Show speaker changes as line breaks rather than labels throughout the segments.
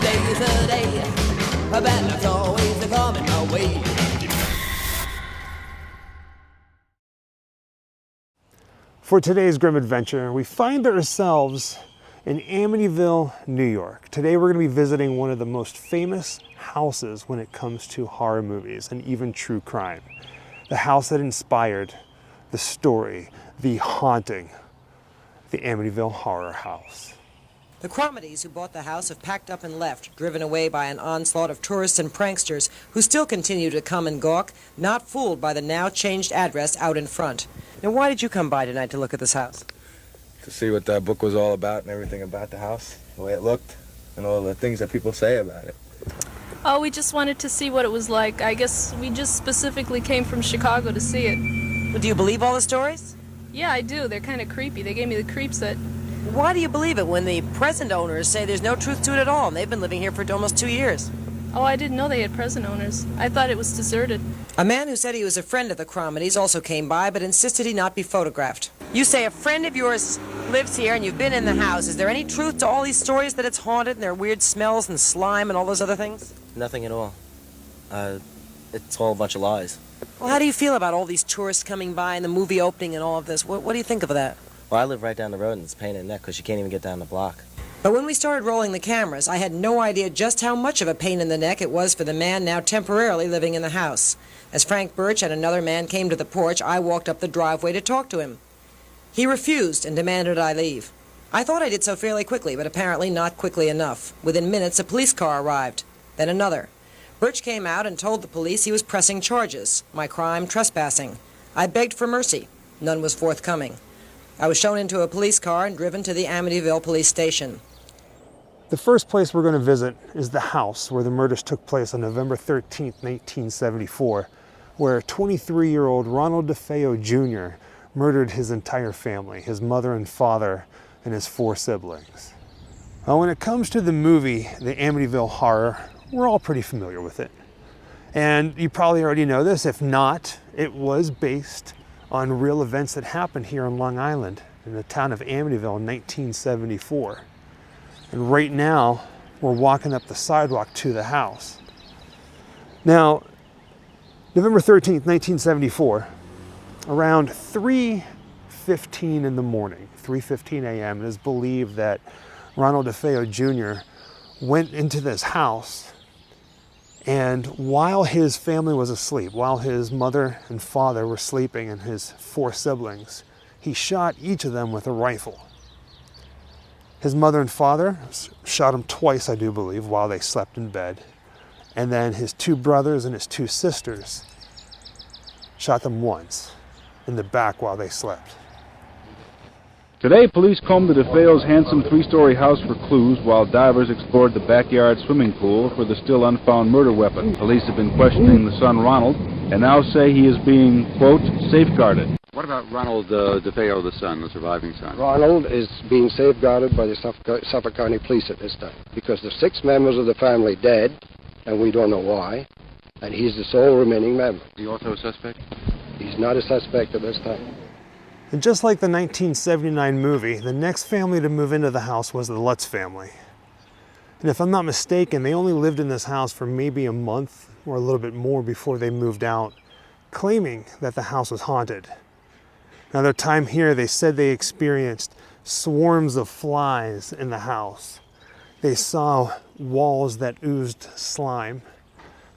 day's a day, a bad luck's always a coming my way.
For today's Grimm adventure, we find ourselves in Amityville, New York. Today we're going to be visiting one of the most famous houses when it comes to horror movies and even true crime. The house that inspired the story, the haunting, the Amityville Horror House.
The Calamity who bought the house have packed up and left, driven away by an onslaught of tourists and pranksters who still continue to come and gawk, not fooled by the now changed address out in front. Now, why did you come by tonight to look at this house?
To see what that book was all about and everything about the house, the way it looked, and all the things that people say about it.
Oh, we just wanted to see what it was like. I guess we just specifically came from Chicago to see it.
Well, do you believe all the stories?
Yeah, I do. They're kind of creepy. They gave me the creeps that...
Why do you believe it when the present owners say there's no truth to it at all, and they've been living here for almost 2 years?
Oh, I didn't know they had present owners. I thought it was deserted.
A man who said he was a friend of the Calamity also came by, but insisted he not be photographed. You say a friend of yours lives here and you've been in the house. Is there any truth to all these stories that it's haunted and there are weird smells and slime and all those other things?
Nothing at all. It's all a bunch of lies.
Well, how do you feel about all these tourists coming by and the movie opening and all of this? What do you think of that?
Well, I live right down the road and it's a pain in the neck because you can't even get down the block.
But when we started rolling the cameras, I had no idea just how much of a pain in the neck it was for the man now temporarily living in the house. As Frank Birch and another man came to the porch, I walked up the driveway to talk to him. He refused and demanded I leave. I thought I did so fairly quickly, but apparently not quickly enough. Within minutes, a police car arrived, then another. Birch came out and told the police he was pressing charges, my crime trespassing. I begged for mercy. None was forthcoming. I was shown into a police car and driven to the Amityville police station.
The first place we're going to visit is the house where the murders took place on November 13th, 1974, where 23-year-old Ronald DeFeo Jr. murdered his entire family, his mother and father, and his 4 siblings. Now, when it comes to the movie, The Amityville Horror, we're all pretty familiar with it. And you probably already know this. If not, it was based on real events that happened here on Long Island in the town of Amityville in 1974. And right now, we're walking up the sidewalk to the house. Now, November 13th, 1974, around 3:15 in the morning, 3:15 a.m., it is believed that Ronald DeFeo Jr. went into this house, and while his family was asleep, while his mother and father were sleeping and his 4 siblings, he shot each of them with a rifle. His mother and father shot him twice, I do believe, while they slept in bed. And then his 2 brothers and his 2 sisters shot them once in the back while they slept.
Today, police combed the DeFeo's handsome 3-story house for clues while divers explored the backyard swimming pool for the still unfound murder weapon. Police have been questioning the son, Ronald, and now say he is being, quote, safeguarded.
What about Ronald DeFeo, the son, the surviving son?
Ronald is being safeguarded by the Suffolk County Police at this time because there's 6 members of the family dead, and we don't know why, and he's the sole remaining member.
Is he also a suspect?
He's not a suspect at this time.
And just like the 1979 movie, the next family to move into the house was the Lutz family. And if I'm not mistaken, they only lived in this house for maybe a month or a little bit more before they moved out, claiming that the house was haunted. Now, their time here, they said they experienced swarms of flies in the house. They saw walls that oozed slime.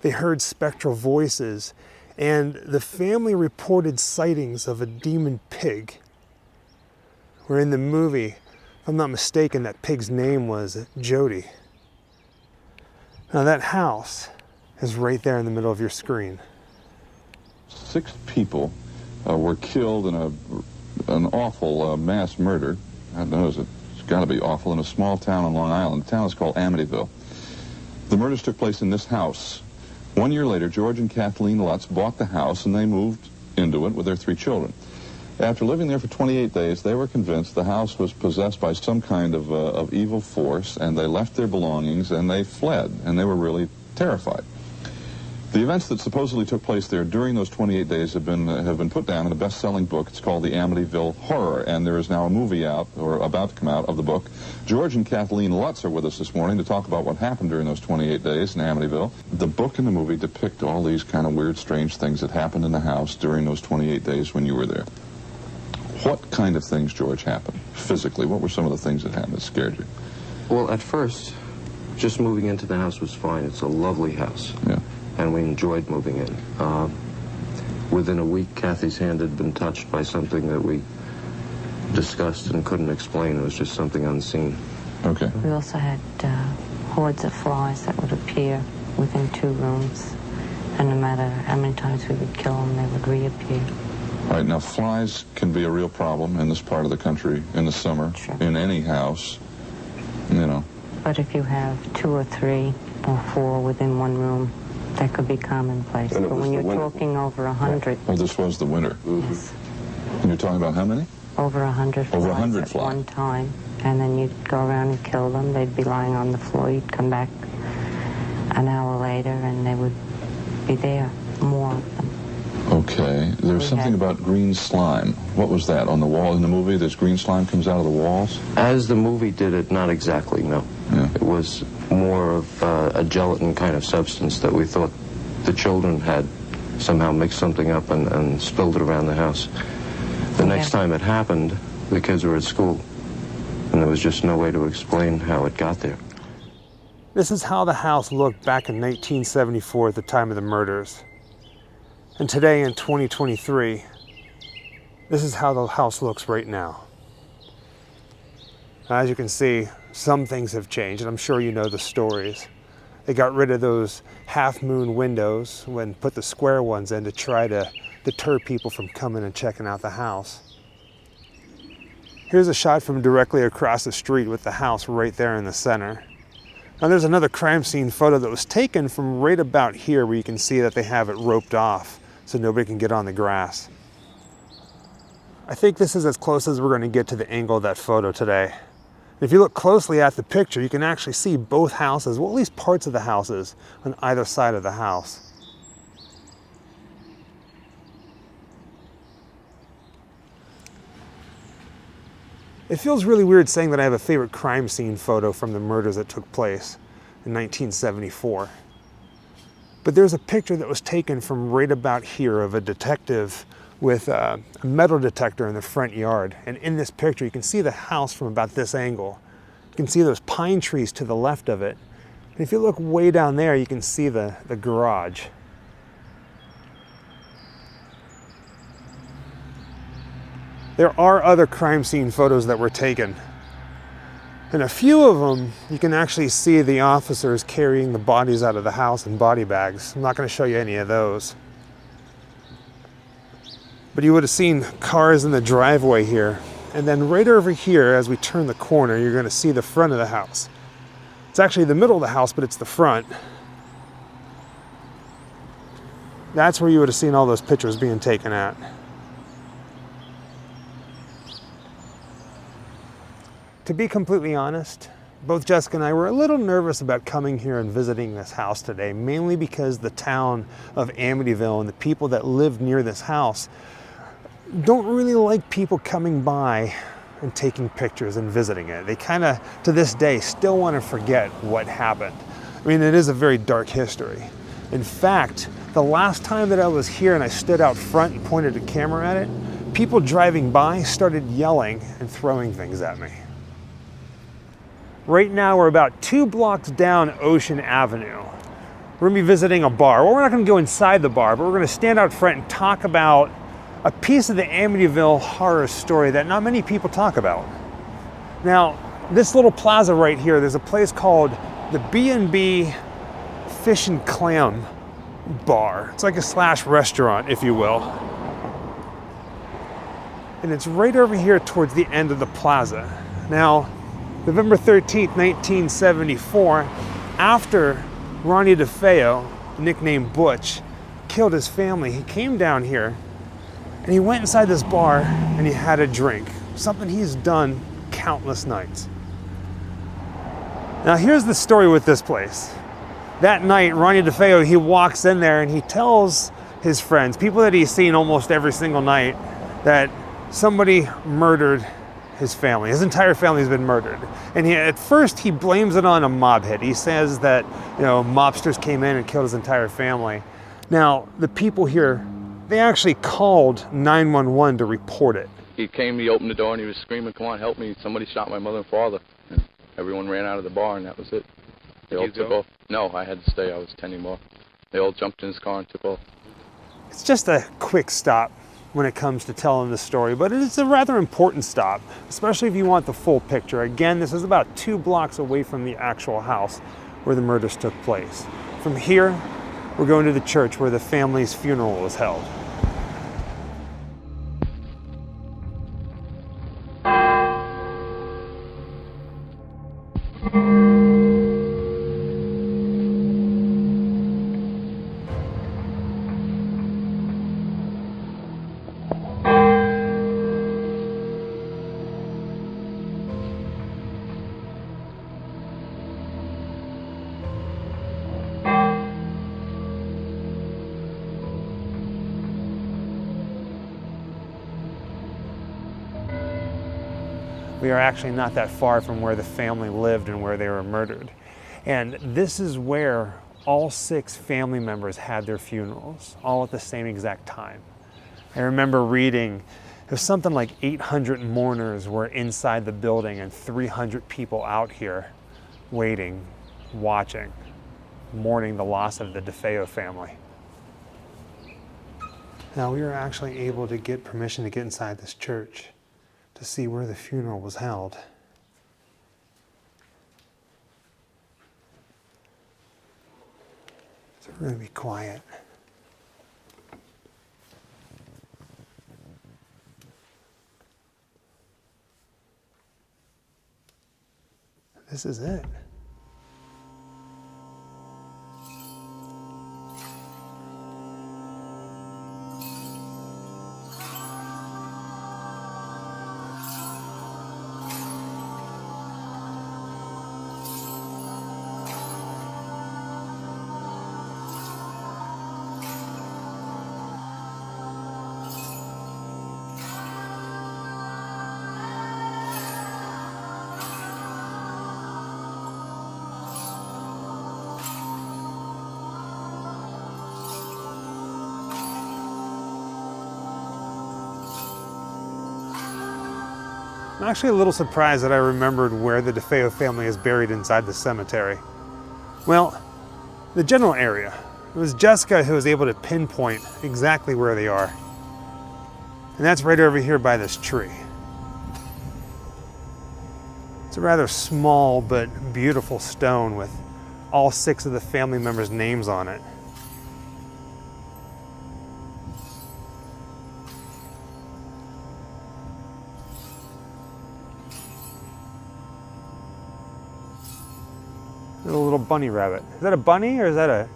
They heard spectral voices, and the family reported sightings of a demon pig. Where in the movie, if I'm not mistaken, that pig's name was Jody. Now, that house is right there in the middle of your screen.
6 people were killed in an awful mass murder. I know it's got to be awful in a small town on Long Island. The town is called Amityville. The murders took place in this house. 1 year later, George and Kathleen Lutz bought the house and they moved into it with their 3 children. After living there for 28 days, they were convinced the house was possessed by some kind of evil force, and they left their belongings and they fled, and they were really terrified. The events that supposedly took place there during those 28 days have been put down in a best-selling book. It's called The Amityville Horror, and there is now a movie out, or about to come out, of the book. George and Kathleen Lutz are with us this morning to talk about what happened during those 28 days in Amityville. The book and the movie depict all these kind of weird, strange things that happened in the house during those 28 days when you were there. What kind of things, George, happened physically? What were some of the things that happened that scared you?
Well, at first, just moving into the house was fine. It's a lovely house.
Yeah.
And we enjoyed moving in. Within a week, Kathy's hand had been touched by something that we discussed and couldn't explain. It was just something unseen.
Okay.
We also had hordes of flies that would appear within 2 rooms. And no matter how many times we would kill them, they would reappear.
All right, now flies can be a real problem in this part of the country in the summer,
sure.
In any house, you know.
But if you have 2 or 3 or 4 within 1 room, that could be commonplace. But when you're talking over 100...
Oh, this was the winter.
Yes.
And you're talking about how many?
Over 100 flies.
Over 100
at
flies.
one time. And then you'd go around and kill them. They'd be lying on the floor. You'd come back an hour later and they would be there, more of them.
Okay. There's something about green slime. What was that? On the wall in the movie, this green slime comes out of the walls?
As the movie did it, not exactly, no.
Yeah.
It was more of a gelatin kind of substance that we thought the children had somehow mixed something up and spilled it around the house. The next time it happened, the kids were at school, and there was just no way to explain how it got there.
This is how the house looked back in 1974 at the time of the murders. And today in 2023, this is how the house looks right now. As you can see, some things have changed, and I'm sure you know the stories. They got rid of those half-moon windows and put the square ones in to try to deter people from coming and checking out the house. Here's a shot from directly across the street with the house right there in the center. Now there's another crime scene photo that was taken from right about here where you can see that they have it roped off so nobody can get on the grass. I think this is as close as we're going to get to the angle of that photo today. If you look closely at the picture, you can actually see both houses, well, at least parts of the houses, on either side of the house. It feels really weird saying that I have a favorite crime scene photo from the murders that took place in 1974. But there's a picture that was taken from right about here of a detective with a metal detector in the front yard. And in this picture, you can see the house from about this angle. You can see those pine trees to the left of it. And if you look way down there, you can see the garage. There are other crime scene photos that were taken. In a few of them, you can actually see the officers carrying the bodies out of the house in body bags. I'm not going to show you any of those. But you would have seen cars in the driveway here. And then right over here, as we turn the corner, you're going to see the front of the house. It's actually the middle of the house, but it's the front. That's where you would have seen all those pictures being taken at. To be completely honest, both Jessica and I were a little nervous about coming here and visiting this house today, mainly because the town of Amityville and the people that live near this house don't really like people coming by and taking pictures and visiting it. They kind of, to this day, still want to forget what happened. I mean, it is a very dark history. In fact, the last time that I was here and I stood out front and pointed a camera at it, people driving by started yelling and throwing things at me. Right now, we're about 2 blocks down Ocean Avenue. We're gonna be visiting a bar. Well, we're not gonna go inside the bar, but we're gonna stand out front and talk about a piece of the Amityville horror story that not many people talk about. Now, this little plaza right here, there's a place called the B&B Fish and Clam Bar. It's like a slash restaurant, if you will. And it's right over here towards the end of the plaza. Now, November 13th, 1974, after Ronnie DeFeo, nicknamed Butch, killed his family, he came down here and he went inside this bar and he had a drink, something he's done countless nights. Now here's the story with this place. That night, Ronnie DeFeo, he walks in there and he tells his friends, people that he's seen almost every single night, that somebody murdered his family. His entire family has been murdered. And at first he blames it on a mob hit. He says that, you know, mobsters came in and killed his entire family. Now, the people here, they actually called 911 to report it.
He came, he opened the door and he was screaming, "Come on, help me, somebody shot my mother and father." And everyone ran out of the bar and that was it. They all took off. No, I had to stay, I was tending more. They all jumped in his car and took off.
It's just a quick stop when it comes to telling the story, but it's a rather important stop, especially if you want the full picture. Again, this is about 2 blocks away from the actual house where the murders took place. From here, we're going to the church where the family's funeral was held. We are actually not that far from where the family lived and where they were murdered. And this is where all 6 family members had their funerals, all at the same exact time. I remember reading, it was something like 800 mourners were inside the building and 300 people out here waiting, watching, mourning the loss of the DeFeo family. Now, we were actually able to get permission to get inside this church to see where the funeral was held. So we're going to be quiet. This is it. I'm actually a little surprised that I remembered where the DeFeo family is buried inside the cemetery. Well, the general area. It was Jessica who was able to pinpoint exactly where they are. And that's right over here by this tree. It's a rather small but beautiful stone with all 6 of the family members' names on it. There's a little bunny rabbit. Is that a bunny or is that a...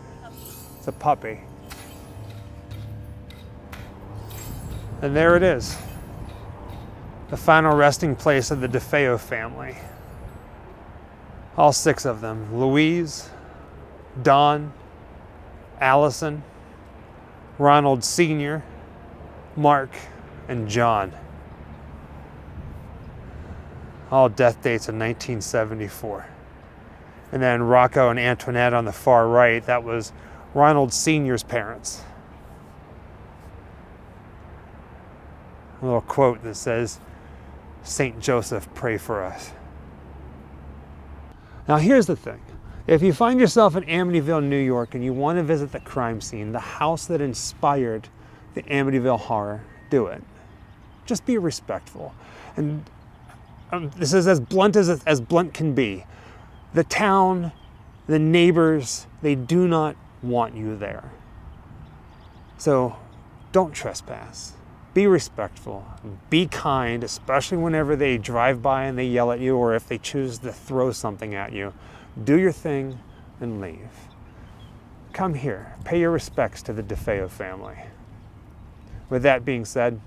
It's a puppy. And there it is. The final resting place of the DeFeo family. All 6 of them. Louise, Don, Allison, Ronald Sr., Mark, and John. All death dates in 1974. And then Rocco and Antoinette on the far right, that was Ronald Sr.'s parents. A little quote that says, "Saint Joseph, pray for us." Now here's the thing. If you find yourself in Amityville, New York, and you want to visit the crime scene, the house that inspired the Amityville Horror, do it. Just be respectful. And this is as blunt as blunt can be. The town, the neighbors, they do not want you there. So don't trespass. Be respectful. Be kind, especially whenever they drive by and they yell at you or if they choose to throw something at you. Do your thing and leave. Come here. Pay your respects to the DeFeo family. With that being said,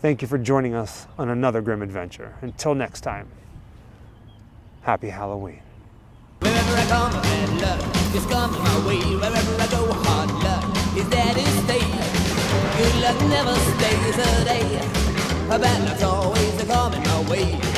thank you for joining us on another grim adventure. Until next time, happy Halloween.
Wherever I come, bad luck just comes my way. Wherever I go, hard luck is there to stay. Good luck never stays a day. Bad luck's always coming my way.